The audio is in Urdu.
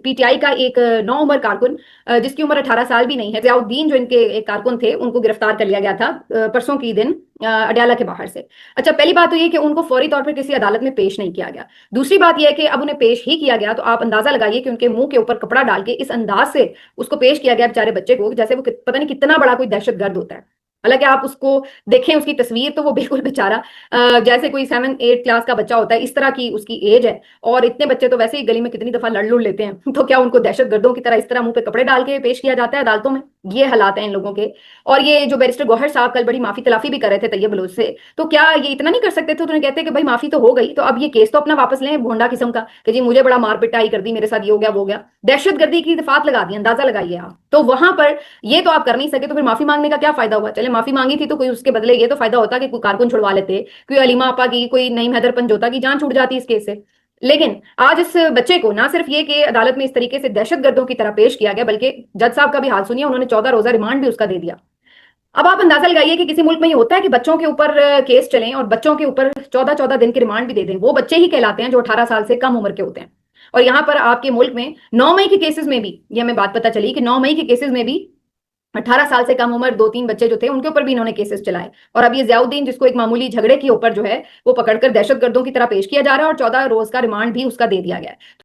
پی ٹی آئی کا ایک نو عمر کارکن جس کی عمر 18 سال بھی نہیں ہے، ضیاء الدین جو ان کے ایک کارکن تھے، ان کو گرفتار کر لیا گیا تھا پرسوں کی دن اڈیالہ کے باہر سے۔ اچھا، پہلی بات تو یہ کہ ان کو فوری طور پر کسی عدالت میں پیش نہیں کیا گیا۔ دوسری بات یہ ہے کہ اب انہیں پیش ہی کیا گیا تو آپ اندازہ لگائیے کہ ان کے منہ کے اوپر کپڑا ڈال کے اس انداز سے اس کو پیش کیا گیا بیچارے بچے کو، جیسے وہ پتہ نہیں کتنا بڑا کوئی دہشت گرد ہوتا ہے۔ حالانکہ آپ اس کو دیکھیں، اس کی تصویر تو وہ بالکل بیچارہ جیسے کوئی 7 8 کلاس کا بچہ ہوتا ہے، اس طرح کی اس کی ایج ہے۔ اور اتنے بچے تو ویسے ہی گلی میں کتنی دفعہ لڑ لیتے ہیں، تو کیا ان کو دہشت گردوں کی طرح اس طرح منہ پہ کپڑے ڈال کے پیش کیا جاتا ہے عدالتوں میں؟ یہ حالات ہیں ان لوگوں کے۔ اور یہ جو بیرسٹر گوہر صاحب کل بڑی معافی تلافی بھی کر رہے تھے طیب بلوچ سے، تو کیا یہ اتنا نہیں کر سکتے تھے؟ تو انہیں کہتے کہ بھائی معافی تو ہو گئی، تو اب یہ کیس تو اپنا واپس لیں بھونڈا قسم کا کہ جی مجھے بڑا مار پٹائی کر دی، میرے ساتھ یہ ہو گیا وہ ہو گیا، دہشت گردی کی دفعات لگا دی، اندازہ لگائیے آپ۔ تو وہاں پر یہ تو آپ کر نہیں سکے، تو پھر معافی مانگنے کا کیا فائدہ ہوا؟ چلے معافی مانگی تھی تو کوئی اس کے بدلے یہ تو فائدہ ہوتا کہ کوئی کارکن چھڑوا لیتے، کوئی علیمہ آپا کی، کوئی نعیم حیدر پنجوتا کی جان چھوٹ جاتی اس کیس سے۔ لیکن آج اس بچے کو نہ صرف یہ کہ عدالت میں اس طریقے سے دہشت گردوں کی طرح پیش کیا گیا، بلکہ جج صاحب کا بھی حال سنیے، انہوں نے 14 روزہ ریمانڈ بھی اس کا دے دیا۔ اب آپ اندازہ لگائیے کہ کسی ملک میں یہ ہوتا ہے کہ بچوں کے اوپر کیس چلیں اور بچوں کے اوپر 14 14 دن کی ریمانڈ بھی دے دیں؟ وہ بچے ہی کہلاتے ہیں جو 18 سال سے کم عمر کے ہوتے ہیں۔ اور یہاں پر آپ کے ملک میں 9 مئی کے کیسز میں بھی یہ ہمیں بات پتہ چلی کہ 9 مئی کے کیسز میں بھی 18 سال سے کم عمر 2 3 بچے جو تھے ان کے اوپر بھی انہوں نے کیسز چلائے۔ اور اب یہ ضیاء الدین جس کو ایک معمولی جھگڑے کے اوپر جو ہے وہ پکڑ کر دہشت گردوں کی طرح پیش کیا جا رہا ہے، اور 14 روز کا ریمانڈ بھی اس کا دے دیا گیا ہے۔